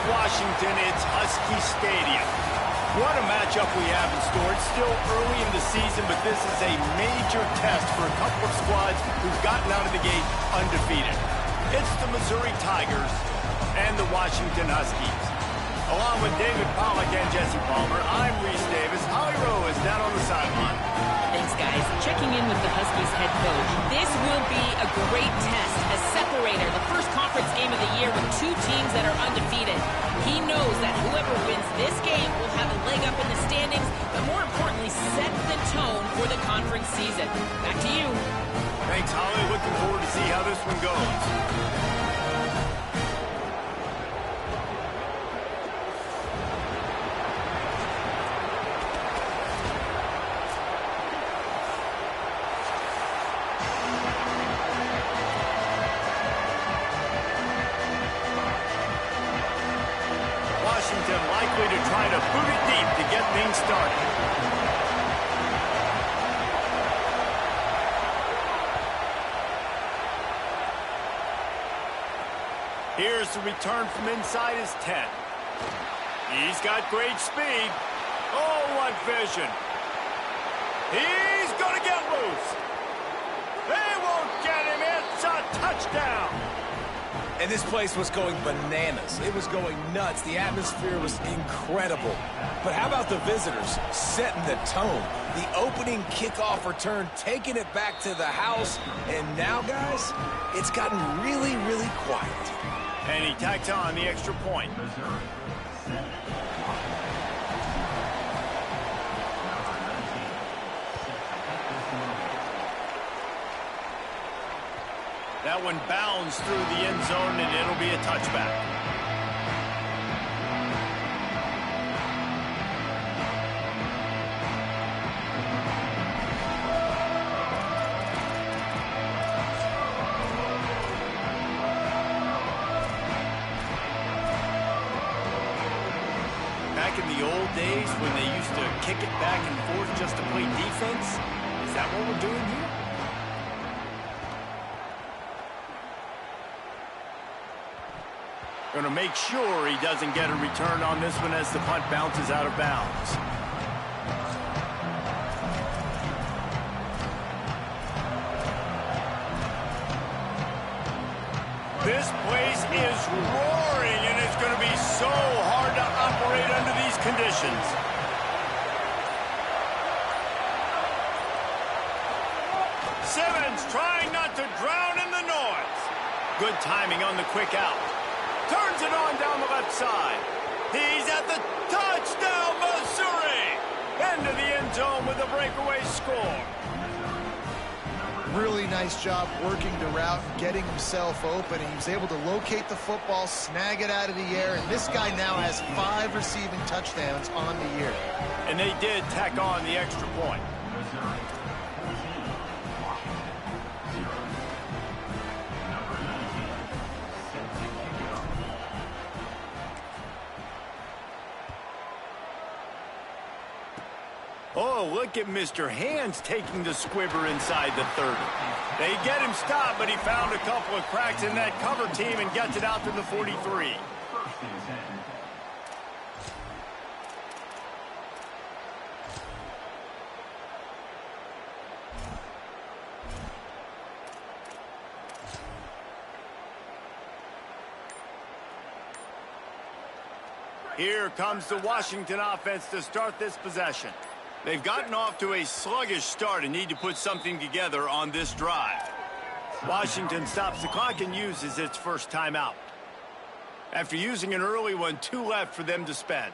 Washington, it's Husky Stadium. What a matchup we have in store. It's still early in the season, but this is a major test for a couple of squads who've gotten out of the gate undefeated. It's the Missouri Tigers and the Washington Huskies. Along with David Pollack and Jesse Palmer, I'm Reese Davis. Holly Rowe is down on the sideline. Thanks, guys. Checking in with the Huskies head coach. This will be a great test, a separator, the first conference game of the year with two teams that are undefeated. He knows that whoever wins this game will have a leg up in the standings, but more importantly, set the tone for the conference season. Back to you. Thanks, Holly. Looking forward to see how this one goes. Likely to try to boot it deep to get things started. Here's the return from inside his 10. He's got great speed. Oh, what vision. He's going to get loose. They won't get him. It's a touchdown. And this place was going bananas. It was going nuts. The atmosphere was incredible. But how about the visitors setting the tone? The opening kickoff return, taking it back to the house. And now, guys, it's gotten really, really quiet. And he tacks on the extra point. That one bounds through the end zone, and it'll be a touchback. Back in the old days when they used to kick it back and forth just to play defense, is that what we're doing here? Going to make sure he doesn't get a return on this one as the punt bounces out of bounds. This place is roaring, and it's going to be so hard to operate under these conditions. Simmons trying not to drown in the noise. Good timing on the quick out. Turns it on down the left side. He's at the touchdown, Missouri! Into the end zone with a breakaway score. Really nice job working the route, getting himself open. He was able to locate the football, snag it out of the air, and this guy now has 5 receiving touchdowns on the year. And they did tack on the extra point. Oh, look at Mr. Hands taking the squibber inside the 30. They get him stopped, but he found a couple of cracks in that cover team and gets it out to the 43. Here comes the Washington offense to start this possession. They've gotten off to a sluggish start and need to put something together on this drive. Washington stops the clock and uses its first timeout. After using an early one, 2 left for them to spend.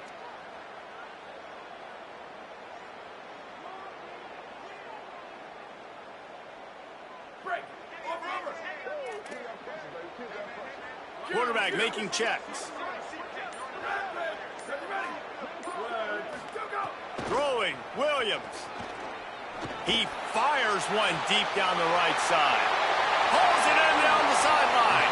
Quarterback making checks. Throwing, Williams. He fires one deep down the right side. Hauls it in down the sideline.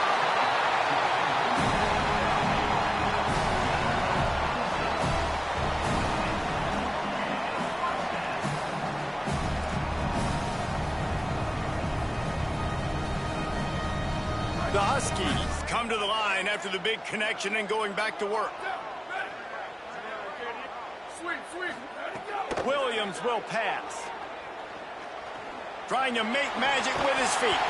The Huskies come to the line after the big connection and going back to work. Williams will pass. Trying to make magic with his feet.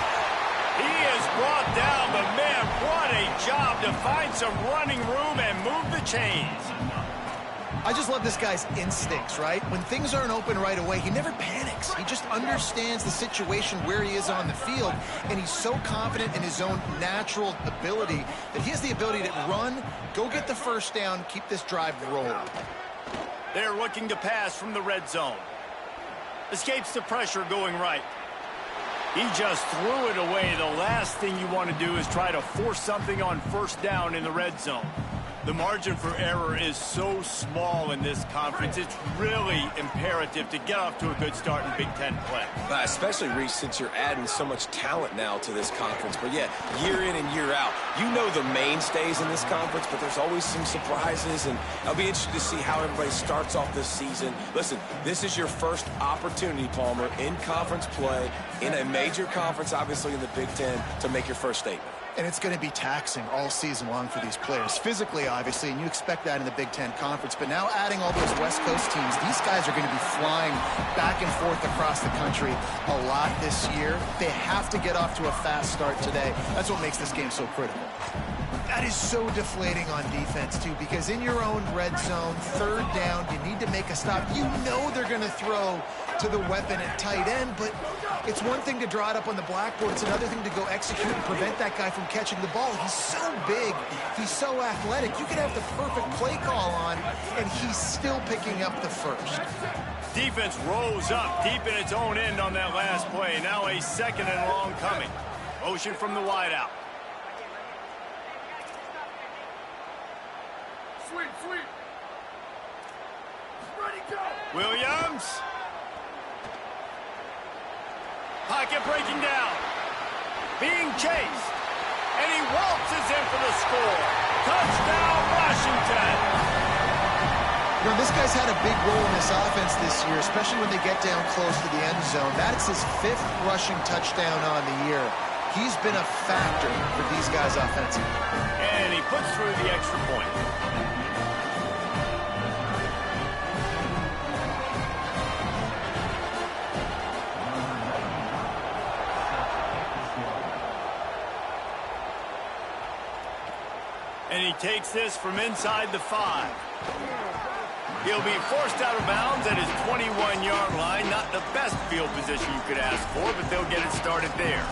He is brought down, but man, what a job to find some running room and move the chains. I just love this guy's instincts, right? When things aren't open right away, he never panics. He just understands the situation where he is on the field, and he's so confident in his own natural ability that he has the ability to run, go get the first down, keep this drive rolling. They're looking to pass from the red zone. Escapes the pressure going right. He just threw it away. The last thing you want to do is try to force something on first down in the red zone. The margin for error is so small in this conference. It's really imperative to get off to a good start in Big Ten play. Especially, Reese, since you're adding so much talent now to this conference. But, yeah, year in and year out, you know the mainstays in this conference, but there's always some surprises, and I'll be interested to see how everybody starts off this season. Listen, this is your first opportunity, Palmer, in conference play, in a major conference, obviously in the Big Ten, to make your first statement. And it's going to be taxing all season long for these players. Physically, obviously, and you expect that in the Big Ten Conference. But now adding all those West Coast teams, these guys are going to be flying back and forth across the country a lot this year. They have to get off to a fast start today. That's what makes this game so critical. That is so deflating on defense, too, because in your own red zone, third down, you need to make a stop. You know they're going to throw to the weapon at tight end, but it's one thing to draw it up on the blackboard. It's another thing to go execute and prevent that guy from catching the ball. He's so big. He's so athletic. You could have the perfect play call on, and he's still picking up the first. Defense rose up deep in its own end on that last play. Now a second and long coming. Motion from the wideout. Sweep. Ready, go. Williams. Pocket breaking down. Being chased. And he waltzes in for the score. Touchdown, Washington. You know, this guy's had a big role in this offense this year, especially when they get down close to the end zone. That's his 5th rushing touchdown on the year. He's been a factor for these guys offensively. And he puts through the extra point. And he takes this from inside the 5. He'll be forced out of bounds at his 21-yard line. Not the best field position you could ask for, but they'll get it started there.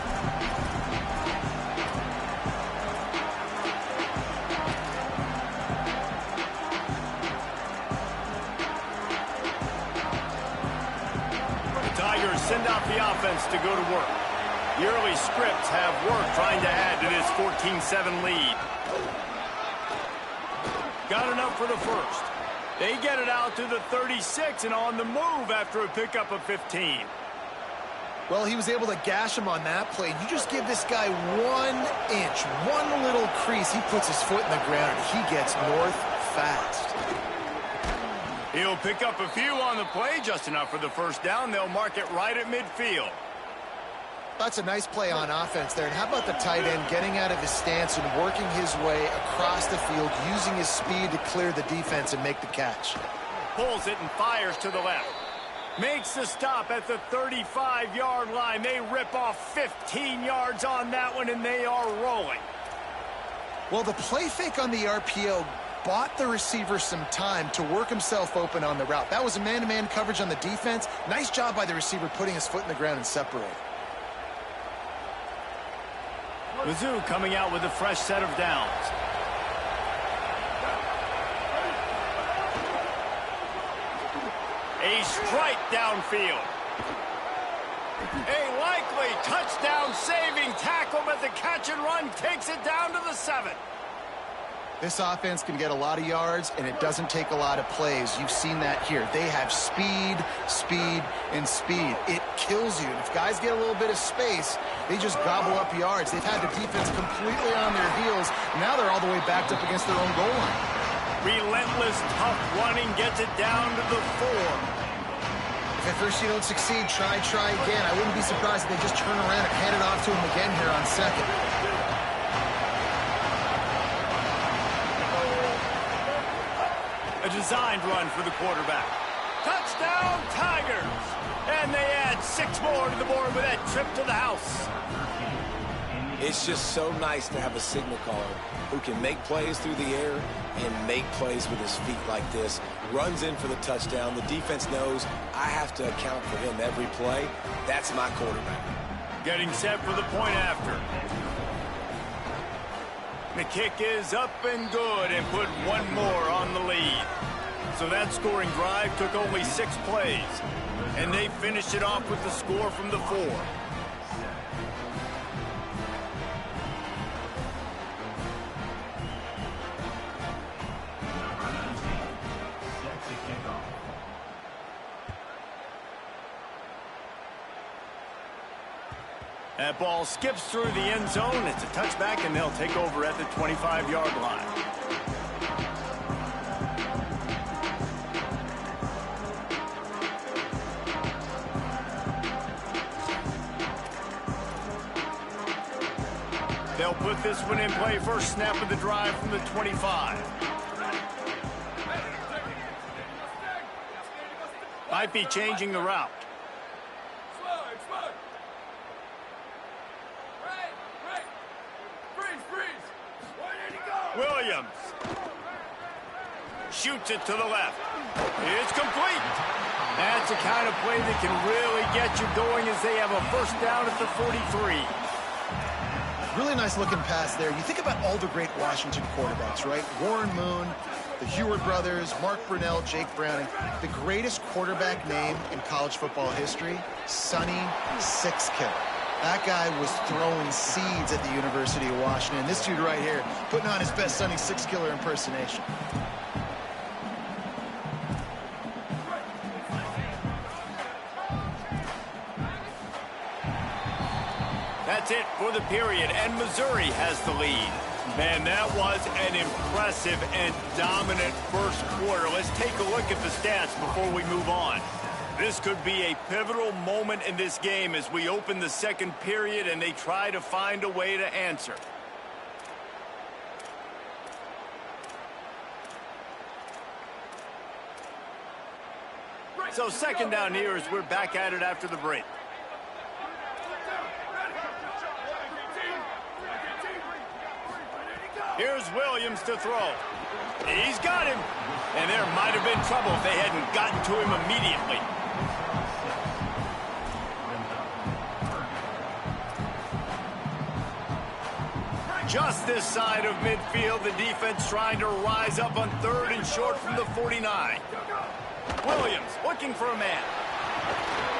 The Tigers send out the offense to go to work. The early scripts have work trying to add to this 14-7 lead. Got enough for the first. They get it out to the 36 and on the move after a pickup of 15. Well, he was able to gash him on that play. You just give this guy 1 inch, one little crease. He puts his foot in the ground, and he gets north fast. He'll pick up a few on the play, just enough for the first down. They'll mark it right at midfield. That's a nice play on offense there. And how about the tight end getting out of his stance and working his way across the field, using his speed to clear the defense and make the catch. Pulls it and fires to the left. Makes the stop at the 35-yard line. They rip off 15 yards on that one, and they are rolling. Well, the play fake on the RPO bought the receiver some time to work himself open on the route. That was a man-to-man coverage on the defense. Nice job by the receiver putting his foot in the ground and separating. Mizzou coming out with a fresh set of downs. A strike downfield. A likely touchdown-saving tackle, but the catch and run takes it down to the 7. This offense can get a lot of yards, and it doesn't take a lot of plays. You've seen that here. They have speed, and speed. It kills you. And if guys get a little bit of space, they just gobble up yards. They've had the defense completely on their heels. Now they're all the way backed up against their own goal line. Relentless, tough running gets it down to the 4. If at first you don't succeed, try again. I wouldn't be surprised if they just turn around and hand it off to him again here on second. A designed run for the quarterback. Touchdown, Tigers! And they add 6 more to the board with that trip to the house. It's just so nice to have a signal caller who can make plays through the air and make plays with his feet like this. Runs in for the touchdown. The defense knows I have to account for him every play. That's my quarterback. Getting set for the point after. The kick is up and good and put 1 more on the lead. So that scoring drive took only 6 plays. And they finished it off with the score from the 4. That ball skips through the end zone. It's a touchback, and they'll take over at the 25-yard line. They'll put this one in play. First snap of the drive from the 25. Might be changing the route. Williams shoots it to the left. It's complete. That's the kind of play that can really get you going as they have a first down at the 43. Really nice looking pass there. You think about all the great Washington quarterbacks, right? Warren Moon, the Heward brothers, Mark Brunell, Jake Browning. The greatest quarterback name in college football history, Sonny Six Killer. That guy was throwing seeds at the University of Washington. This dude right here putting on his best Sonny Six Killer impersonation. That's it for the period, and Missouri has the lead. Man, that was an impressive and dominant first quarter. Let's take a look at the stats before we move on. This could be a pivotal moment in this game as we open the second period and they try to find a way to answer. So second down here as we're back at it after the break. Here's Williams to throw. He's got him. And there might have been trouble if they hadn't gotten to him immediately. Just this side of midfield, the defense trying to rise up on 3rd and short from the 49. Williams looking for a man.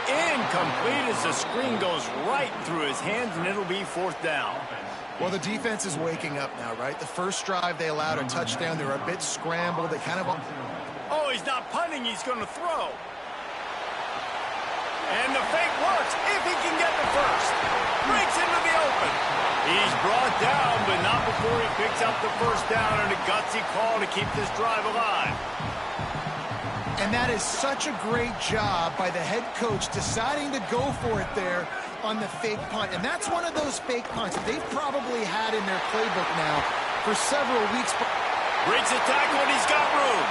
Incomplete as the screen goes right through his hands, and it'll be 4th down. Well, the defense is waking up now, right? The first drive, they allowed a touchdown. They were a bit scrambled. They kind of... Oh, he's not punting. He's going to throw. And the fake works if he can get the first. Breaks into the open. He's brought down, but not before he picks up the first down and a gutsy call to keep this drive alive. And that is such a great job by the head coach deciding to go for it there on the fake punt. And that's one of those fake punts they've probably had in their playbook now for several weeks. Breaks the tackle and he's got room.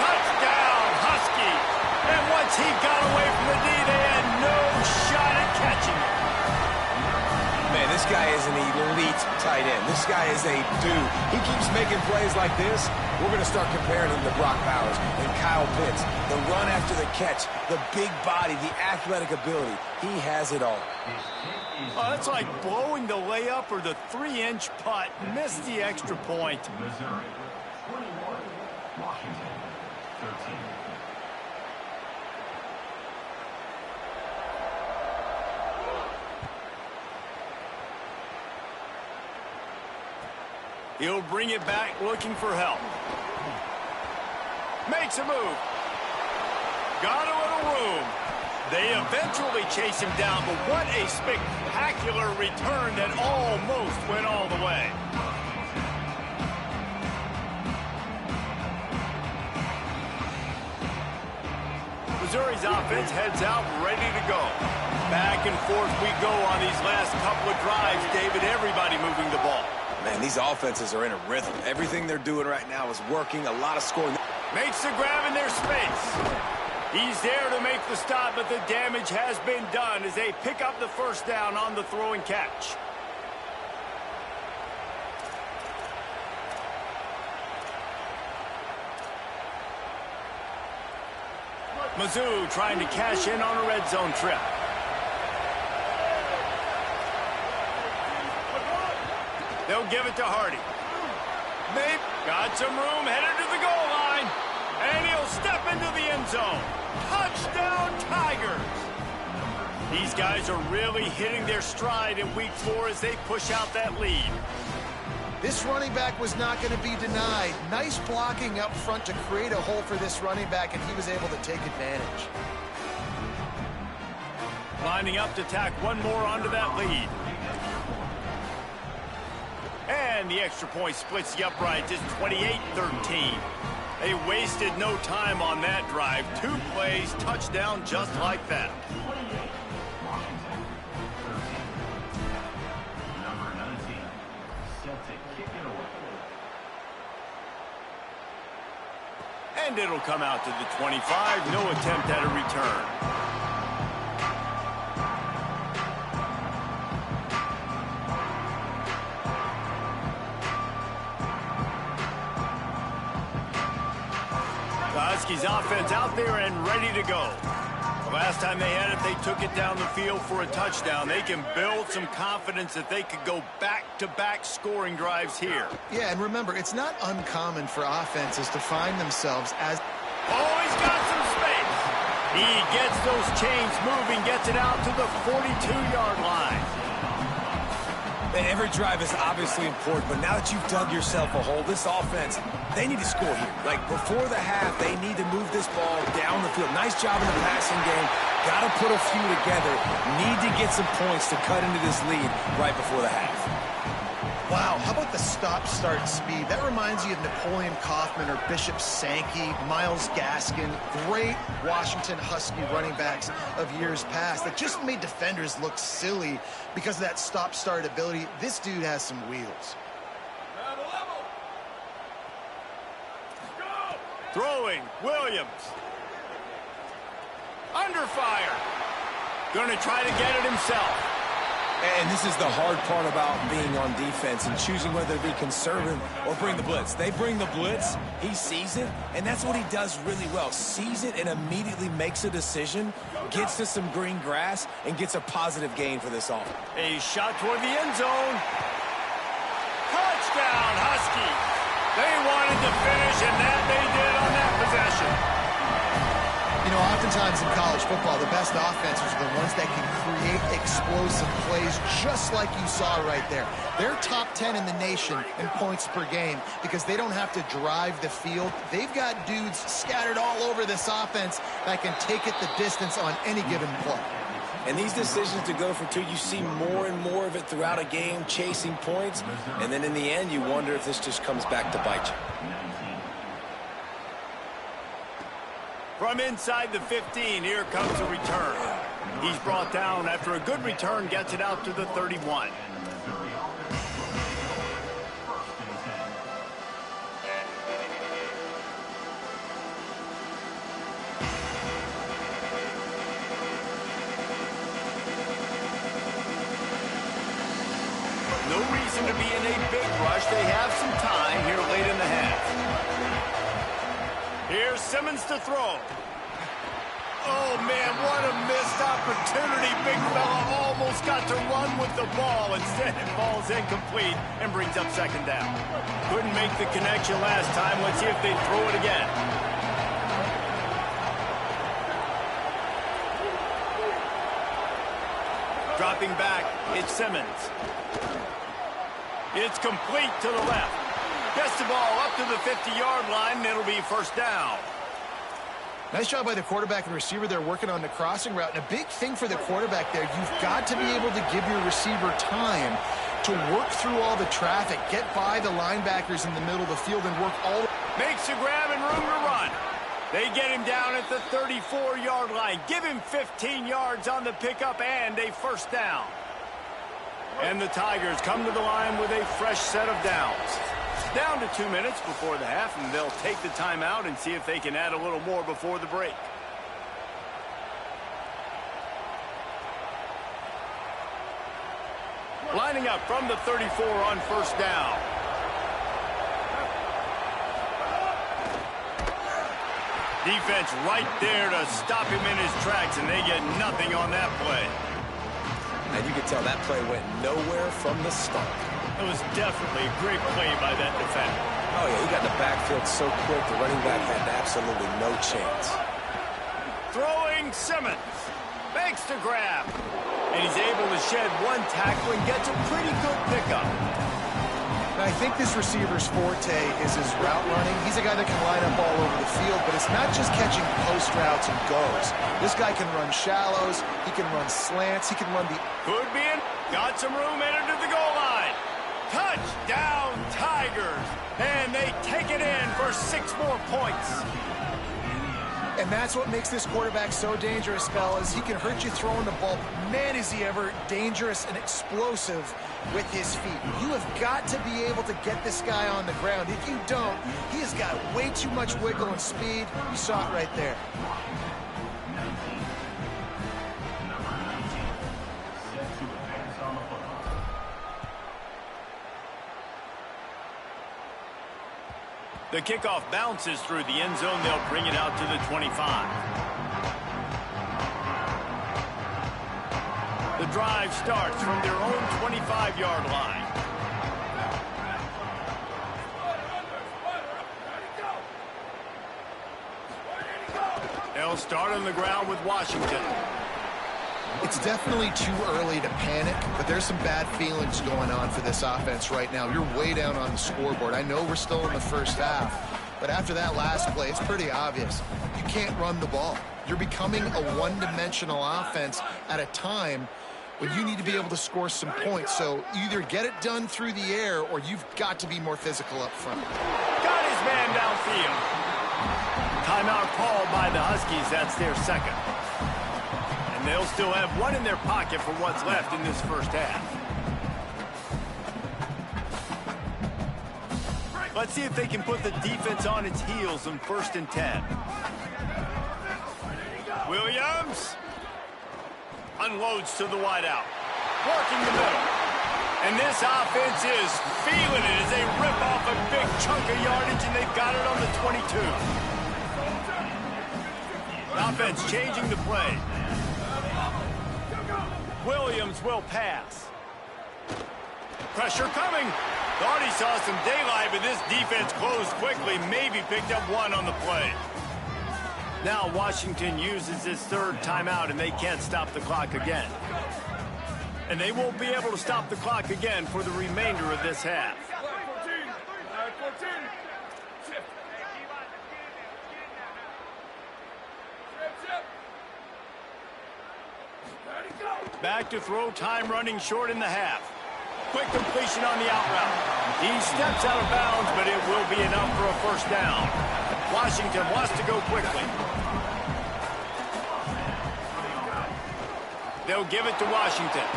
Touchdown, Husky. And once he got away from the D, they had no shot at catching it. Man, this guy is an elite tight end. This guy is a dude. He keeps making plays like this. We're going to start comparing him to Brock Bowers and Kyle Pitts. The run after the catch, the big body, the athletic ability. He has it all. Oh, that's like blowing the layup or the 3-inch putt. Missed the extra point. Missouri, 21, Washington, 13. He'll bring it back looking for help. Makes a move. Got a little room. They eventually chase him down, but what a spectacular return that almost went all the way. Missouri's offense heads out ready to go. Back and forth we go on these last couple of drives, David. Everybody moving the ball. Man, these offenses are in a rhythm. Everything they're doing right now is working. A lot of scoring. Makes the grab in their space. He's there to make the stop, but the damage has been done as they pick up the first down on the throw and catch. Mizzou trying to cash in on a red zone trip. They'll give it to Hardy. They've got some room, headed to the goal line. And he'll step into the end zone. Touchdown, Tigers! These guys are really hitting their stride in week 4 as they push out that lead. This running back was not going to be denied. Nice blocking up front to create a hole for this running back, and he was able to take advantage. Lining up to tack one more onto that lead. And the extra point splits the uprights. It's 28-13. They wasted no time on that drive. 2 plays, touchdown just like that. Washington, 13. Number 19, set to kick it away. And it'll come out to the 25. No attempt at a return. Huskies offense out there and ready to go. The last time they had it, they took it down the field for a touchdown. They can build some confidence that they could go back-to-back scoring drives here. Yeah, and remember, it's not uncommon for offenses to find themselves as... Oh, he's got some space. He gets those chains moving, gets it out to the 42-yard line. Man, every drive is obviously important, but now that you've dug yourself a hole, this offense, they need to score here. Like, before the half, they need to move this ball down the field. Nice job in the passing game. Got to put a few together. Need to get some points to cut into this lead right before the half. Wow, how about the stop-start speed? That reminds you of Napoleon Kaufman or Bishop Sankey, Myles Gaskin, great Washington Husky running backs of years past that just made defenders look silly because of that stop-start ability. This dude has some wheels. Throwing, Williams. Under fire. Gonna try to get it himself. And this is the hard part about being on defense and choosing whether to be conservative or bring the blitz. They bring the blitz, he sees it, and that's what he does really well. Sees it and immediately makes a decision, gets to some green grass, and gets a positive gain for this offense. A shot toward the end zone. Touchdown, Huskies. They wanted to finish, and that they did on that possession. You know, oftentimes in college football, the best offenses are the ones that can create explosive plays just like you saw right there. They're top 10 in the nation in points per game because they don't have to drive the field. They've got dudes scattered all over this offense that can take it the distance on any given play. And these decisions to go for 2, you see more and more of it throughout a game, chasing points. And then in the end, you wonder if this just comes back to bite you. From inside the 15, here comes a return. He's brought down after a good return, gets it out to the 31. No reason to be in a big rush. They have some time here late in the half. Here's Simmons to throw. Oh, man, what a missed opportunity. Big fella almost got to run with the ball. Instead, it falls incomplete and brings up second down. Couldn't make the connection last time. Let's see if they throw it again. Dropping back, it's Simmons. It's complete to the left. Gets the ball up to the 50-yard line, and it'll be first down. Nice job by the quarterback and receiver there working on the crossing route. And a big thing for the quarterback there, you've got to be able to give your receiver time to work through all the traffic, get by the linebackers in the middle of the field and work all... Makes a grab and room to run. They get him down at the 34-yard line. Give him 15 yards on the pickup and a first down. And the Tigers come to the line with a fresh set of downs. Down to 2 minutes before the half, and they'll take the timeout and see if they can add a little more before the break. Lining up from the 34 on first down. Defense right there to stop him in his tracks, and they get nothing on that play. And you can tell that play went nowhere from the start. It was definitely a great play by that defender. Oh, yeah, he got the backfield so quick, the running back had absolutely no chance. Throwing Simmons. Makes the grab. And he's able to shed one tackle and gets a pretty good pickup. I think this receiver's forte is his route running. He's a guy that can line up all over the field, but it's not just catching post routes and goes. This guy can run shallows, he can run slants, he can run the... Could be in. Got some room, entered to the goal line. Touchdown, Tigers. And they take it in for 6 more points. And that's what makes this quarterback so dangerous, fellas. He can hurt you throwing the ball. Man, is he ever dangerous and explosive with his feet. You have got to be able to get this guy on the ground. If you don't, he has got way too much wiggle and speed. You saw it right there. The kickoff bounces through the end zone. They'll bring it out to the 25. The drive starts from their own 25-yard line. They'll start on the ground with Washington. It's definitely too early to panic, but there's some bad feelings going on for this offense right now. You're way down on the scoreboard. I know we're still in the first half, but after that last play, it's pretty obvious. You can't run the ball. You're becoming a one-dimensional offense at a time when you need to be able to score some points. So either get it done through the air or you've got to be more physical up front. Got his man downfield. Timeout called by the Huskies. That's their second. And they'll still have one in their pocket for what's left in this first half. Let's see if they can put the defense on its heels on 1st and 10. Williams unloads to the wideout, working the middle. And this offense is feeling it as they rip off a big chunk of yardage, and they've got it on the 22. Offense changing the play. Williams will pass. Pressure coming. Thought he saw some daylight, but this defense closed quickly. Maybe picked up one on the play. Now Washington uses his 3rd timeout, and they can't stop the clock again. And they won't be able to stop the clock again for the remainder of this half. Back to throw, time running short in the half. Quick completion on the out route. He steps out of bounds, but it will be enough for a 1st down. Washington wants to go quickly. They'll give it to Washington.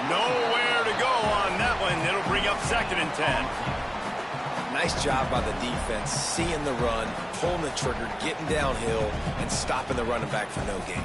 Nowhere to go on that one. It'll bring up 2nd and 10. Nice job by the defense, seeing the run, pulling the trigger, getting downhill, and stopping the running back for no gain.